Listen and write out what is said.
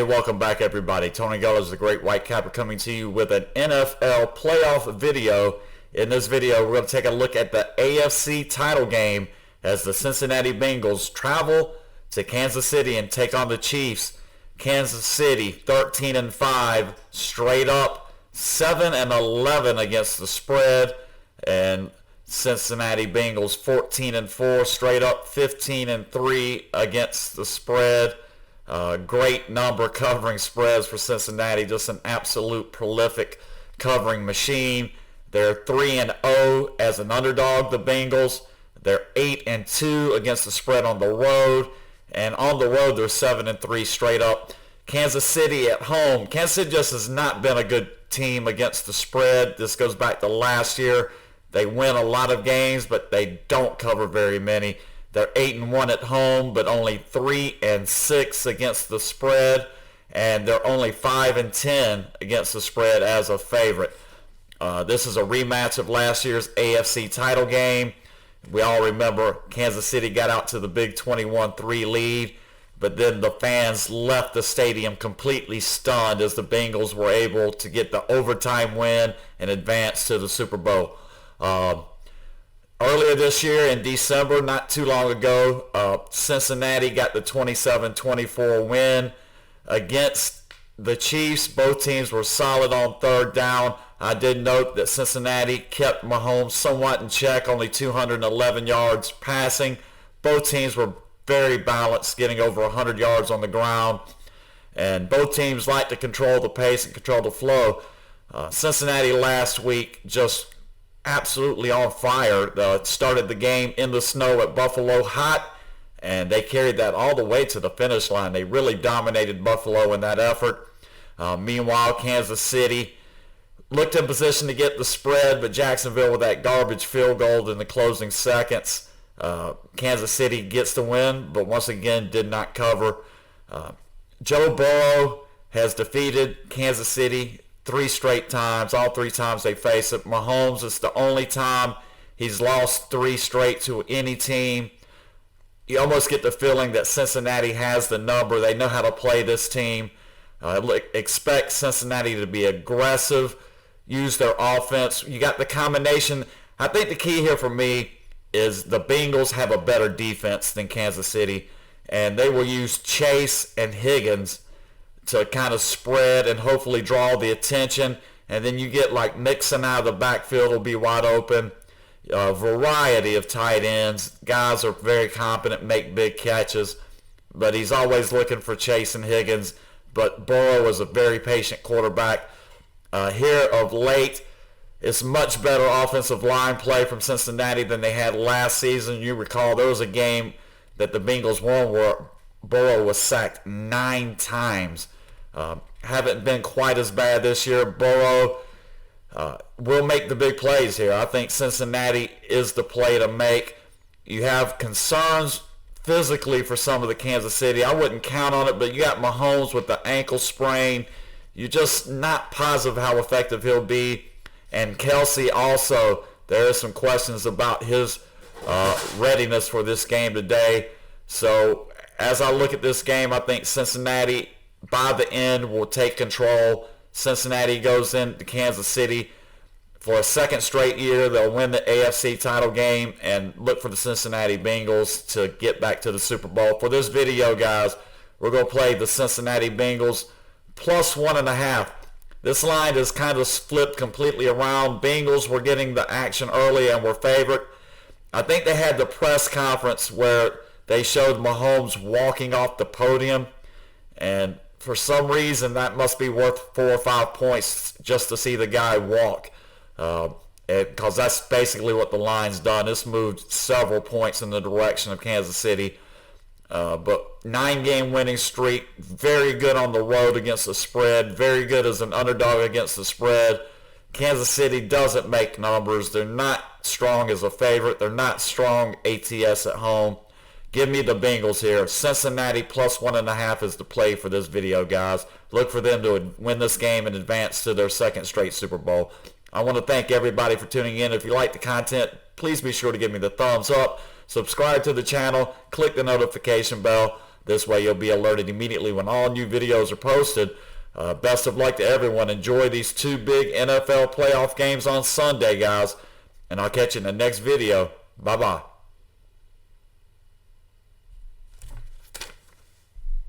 Hey, welcome back everybody. Tony Gullers, the Great White Capper, coming to you with an NFL playoff video. In this video, we're going to take a look at the AFC title game as the Cincinnati Bengals travel to Kansas City and take on the Chiefs. Kansas City 13-5 straight up, 7-11 against the spread, and Cincinnati Bengals 14-4 straight up, 15-3 against the spread. Great number covering spreads for Cincinnati, just an absolute prolific covering machine. They're 3-0 as an underdog, the Bengals. They're 8-2 against the spread on the road, and on the road they're 7-3 straight up. Kansas City at home. Kansas City just has not been a good team against the spread. This goes back to last year. They win a lot of games, but they don't cover very many. They're 8-1 at home, but only 3-6 against the spread, and they're only 5-10 against the spread as a favorite. This is a rematch of last year's AFC title game. We all remember Kansas City got out to the big 21-3 lead, but then the fans left the stadium completely stunned as the Bengals were able to get the overtime win and advance to the Super Bowl. Earlier this year in December, not too long ago, Cincinnati got the 27-24 win against the Chiefs. Both teams were solid on third down. I did note that Cincinnati kept Mahomes somewhat in check, only 211 yards passing. Both teams were very balanced, getting over 100 yards on the ground. And both teams like to control the pace and control the flow. Cincinnati last week just absolutely on fire. Started the game in the snow at Buffalo hot, and they carried that all the way to the finish line. They really dominated Buffalo in that effort. Meanwhile, Kansas City looked in position to get the spread, but Jacksonville with that garbage field goal in the closing seconds. Kansas City gets the win, but once again did not cover. Joe Burrow has defeated Kansas City 3 straight times. All 3 times they face it. Mahomes is the only time he's lost 3 straight to any team. You almost get the feeling that Cincinnati has the number. They know how to play this team. Expect Cincinnati to be aggressive, use their offense. You got the combination. I think the key here for me is the Bengals have a better defense than Kansas City, and they will use Chase and Higgins to kind of spread and hopefully draw the attention. And then you get like Mixon out of the backfield will be wide open. A variety of tight ends. Guys are very competent, make big catches, but he's always looking for Chase and Higgins. But Burrow is a very patient quarterback. Here of late, it's much better offensive line play from Cincinnati than they had last season. You recall there was a game that the Bengals won where Burrow was sacked 9 times. Haven't been quite as bad this year. Burrow will make the big plays here. I think Cincinnati is the play to make. You have concerns physically for some of the Kansas City. I wouldn't count on it, but you got Mahomes with the ankle sprain. You're just not positive how effective he'll be. And Kelsey also, there are some questions about his readiness for this game today. So as I look at this game, I think Cincinnati by the end will take control. Cincinnati goes into Kansas City for a second straight year. They'll win the AFC title game and look for the Cincinnati Bengals to get back to the Super Bowl. For this video, guys, we're going to play the Cincinnati Bengals plus 1.5. This line is kind of flipped completely around. Bengals were getting the action early and were favored. I think they had the press conference where they showed Mahomes walking off the podium, and for some reason that must be worth 4 or 5 points just to see the guy walk, because that's basically what the line's done. This moved several points in the direction of Kansas City. But 9-game winning streak, very good on the road against the spread, very good as an underdog against the spread. Kansas City doesn't make numbers. They're not strong as a favorite. They're not strong ATS at home. Give me the Bengals here. Cincinnati plus 1.5 is the play for this video, guys. Look for them to win this game and advance to their second straight Super Bowl. I want to thank everybody for tuning in. If you like the content, please be sure to give me the thumbs up. Subscribe to the channel. Click the notification bell. This way you'll be alerted immediately when all new videos are posted. Best of luck to everyone. Enjoy these 2 big NFL playoff games on Sunday, guys. And I'll catch you in the next video. Bye-bye.